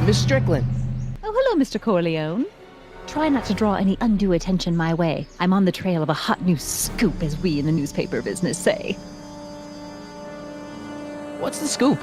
Miss Strickland. Oh, hello, Mr. Corleone. Try not to draw any undue attention my way. I'm on the trail of a hot new scoop, as we in the newspaper business say. What's the scoop?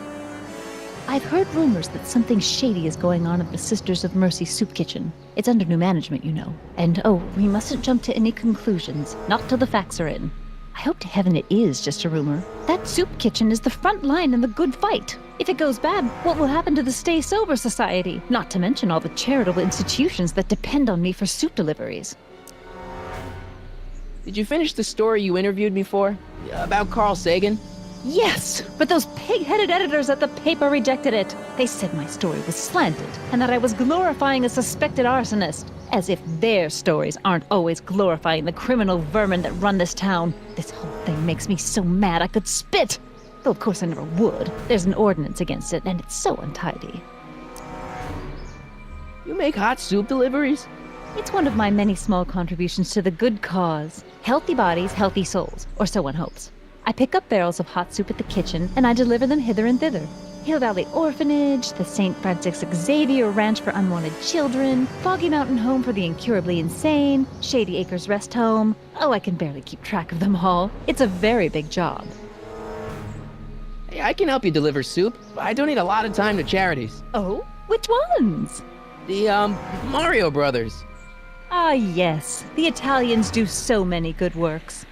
I've heard rumors that something shady is going on at the Sisters of Mercy soup kitchen. It's under new management, you know. And we mustn't jump to any conclusions, not till the facts are in. I hope to heaven it is just a rumor. That soup kitchen is the front line in the good fight. If it goes bad, what will happen to the Stay Sober Society? Not to mention all the charitable institutions that depend on me for soup deliveries. Did you finish the story you interviewed me for? About Carl Sagan? Yes, but those pig-headed editors at the paper rejected it. They said my story was slanted, and that I was glorifying a suspected arsonist. As if their stories aren't always glorifying the criminal vermin that run this town. This whole thing makes me so mad I could spit. Though of course I never would. There's an ordinance against it, and it's so untidy. You make hot soup deliveries? It's one of my many small contributions to the good cause. Healthy bodies, healthy souls, or so one hopes. I pick up barrels of hot soup at the kitchen, and I deliver them hither and thither. Hill Valley Orphanage, the St. Francis Xavier Ranch for Unwanted Children, Foggy Mountain Home for the Incurably Insane, Shady Acres Rest Home. Oh, I can barely keep track of them all. It's a very big job. Hey, I can help you deliver soup. I donate a lot of time to charities. Oh? Which ones? The, Mario Brothers. Ah, yes. The Italians do so many good works.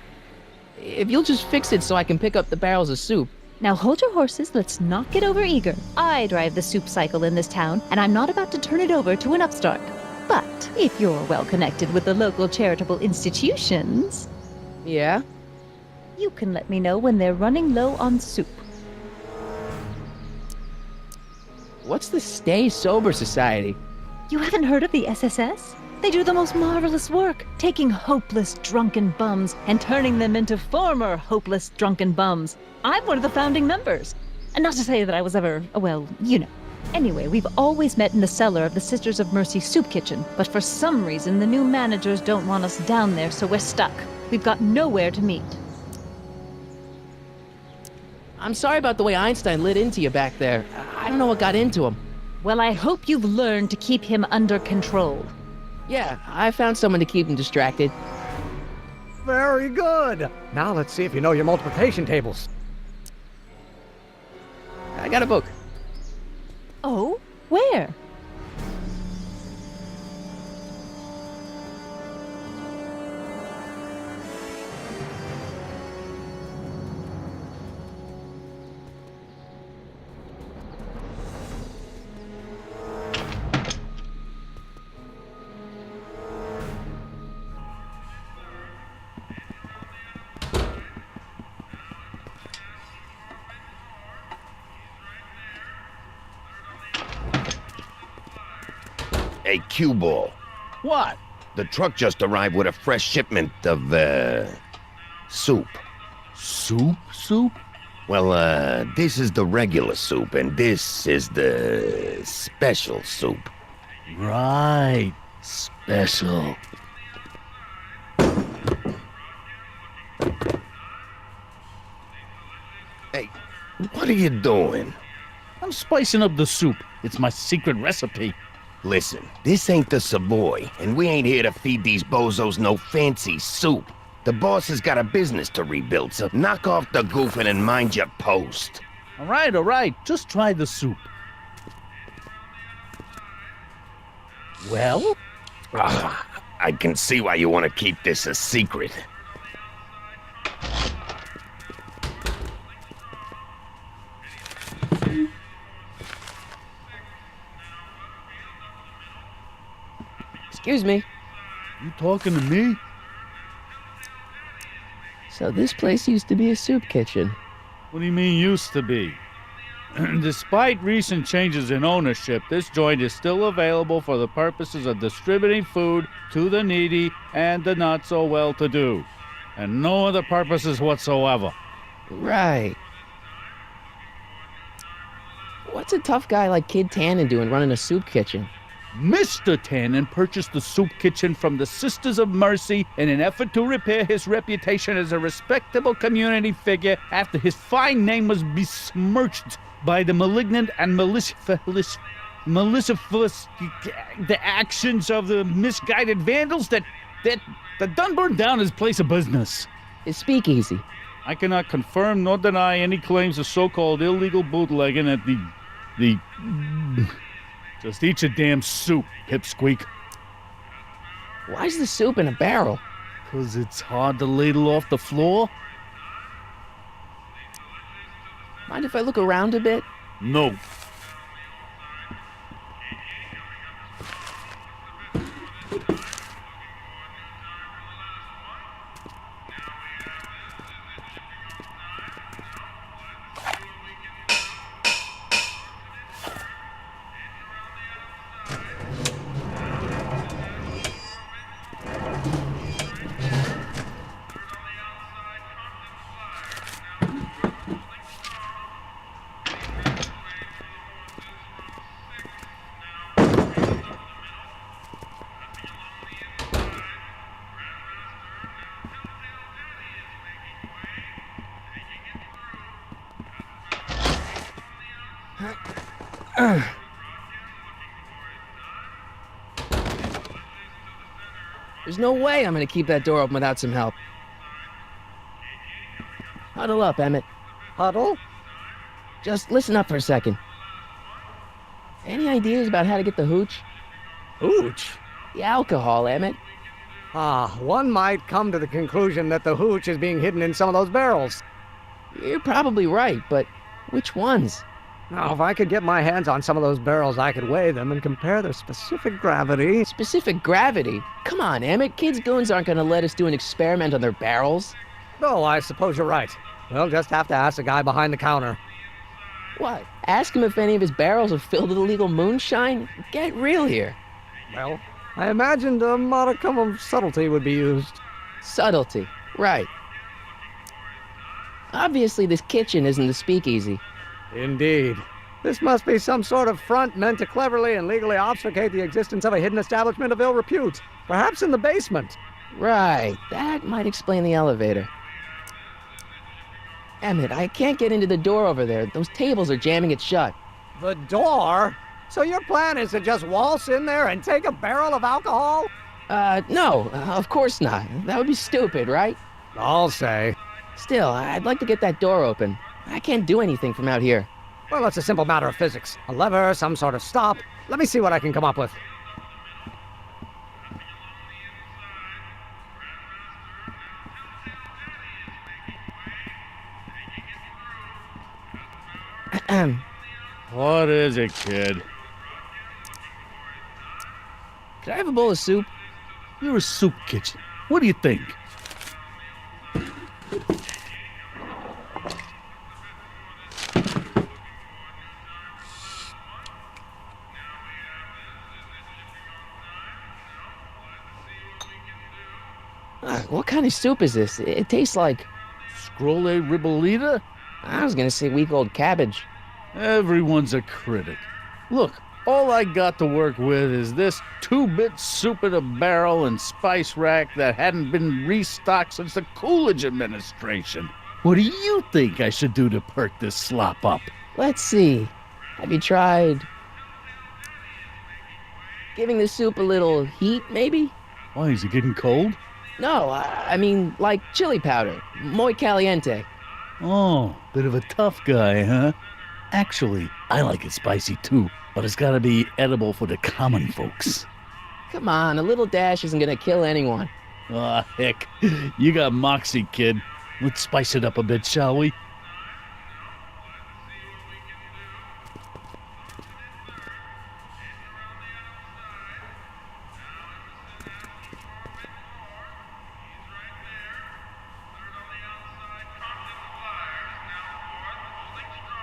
If you'll just fix it so I can pick up the barrels of soup. Now hold your horses, let's not get overeager. I drive the soup cycle in this town, and I'm not about to turn it over to an upstart. But if you're well connected with the local charitable institutions... Yeah? You can let me know when they're running low on soup. What's the Stay Sober Society? You haven't heard of the SSS? They do the most marvelous work, taking hopeless drunken bums and turning them into former hopeless drunken bums. I'm one of the founding members. And not to say that I was ever, well, you know. Anyway, we've always met in the cellar of the Sisters of Mercy soup kitchen, but for some reason the new managers don't want us down there, so we're stuck. We've got nowhere to meet. I'm sorry about the way Einstein lit into you back there. I don't know what got into him. Well, I hope you've learned to keep him under control. Yeah, I found someone to keep him distracted. Very good. Now let's see if you know your multiplication tables. I got a book. Oh? Where? Hey, Q-Ball. What? The truck just arrived with a fresh shipment of, soup. Soup? Well, this is the regular soup, and this is the special soup. Right. Special. Hey, what are you doing? I'm spicing up the soup. It's my secret recipe. Listen, this ain't the Savoy, and we ain't here to feed these bozos no fancy soup. The boss has got a business to rebuild, so knock off the goofing and mind your post. All right. Just try the soup. Well? I can see why you want to keep this a secret. Excuse me. You talking to me? So this place used to be a soup kitchen. What do you mean used to be? Despite recent changes in ownership, this joint is still available for the purposes of distributing food to the needy and the not-so-well-to-do. And no other purposes whatsoever. Right. What's a tough guy like Kid Tannen doing running a soup kitchen? Mr. Tannen purchased the soup kitchen from the Sisters of Mercy in an effort to repair his reputation as a respectable community figure after his fine name was besmirched by the malignant and malicious... malicious, the actions of the misguided vandals that done burned down his place of business. His speakeasy. I cannot confirm nor deny any claims of so-called illegal bootlegging at the... Just eat your damn soup, pipsqueak. Why's the soup in a barrel? 'Cause it's hard to ladle off the floor? Mind if I look around a bit? No. There's no way I'm gonna keep that door open without some help. Huddle up, Emmett. Huddle? Just listen up for a second. Any ideas about how to get the hooch? Hooch? The alcohol, Emmett. One might come to the conclusion that the hooch is being hidden in some of those barrels. You're probably right, but which ones? Now, if I could get my hands on some of those barrels, I could weigh them and compare their specific gravity. Specific gravity? Come on, Emmett. Kids' goons aren't gonna let us do an experiment on their barrels. Oh, I suppose you're right. We'll just have to ask the guy behind the counter. What? Ask him if any of his barrels are filled with illegal moonshine? Get real here. Well, I imagined a modicum of subtlety would be used. Subtlety. Right. Obviously, this kitchen isn't the speakeasy. Indeed. This must be some sort of front meant to cleverly and legally obfuscate the existence of a hidden establishment of ill repute. Perhaps in the basement. Right. That might explain the elevator. Emmett, I can't get into the door over there. Those tables are jamming it shut. The door? So your plan is to just waltz in there and take a barrel of alcohol? No, of course not. That would be stupid, right? I'll say. Still, I'd like to get that door open. I can't do anything from out here. Well, it's a simple matter of physics. A lever, some sort of stop. Let me see what I can come up with. What is it, kid? Could I have a bowl of soup? You're a soup kitchen. What do you think? What kind of soup is this? It tastes like... Scrolle ribolita? I was gonna say week-old cabbage. Everyone's a critic. Look, all I got to work with is this 2-bit soup in a barrel and spice rack that hadn't been restocked since the Coolidge administration. What do you think I should do to perk this slop up? Let's see. Have you tried... giving the soup a little heat, maybe? Why, is it getting cold? No, I mean, like chili powder. Muy caliente. Oh, bit of a tough guy, huh? Actually, I like it spicy too, but it's gotta be edible for the common folks. Come on, a little dash isn't gonna kill anyone. Ah, heck, you got moxie, kid. Let's spice it up a bit, shall we?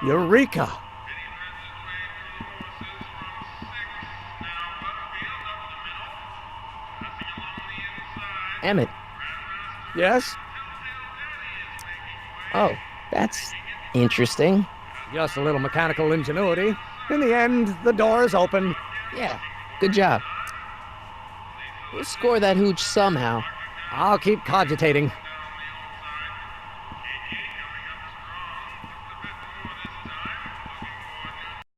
Eureka! Emmett. Yes? Oh, that's interesting. Just a little mechanical ingenuity. In the end, the door is open. Yeah, good job. We'll score that hooch somehow. I'll keep cogitating.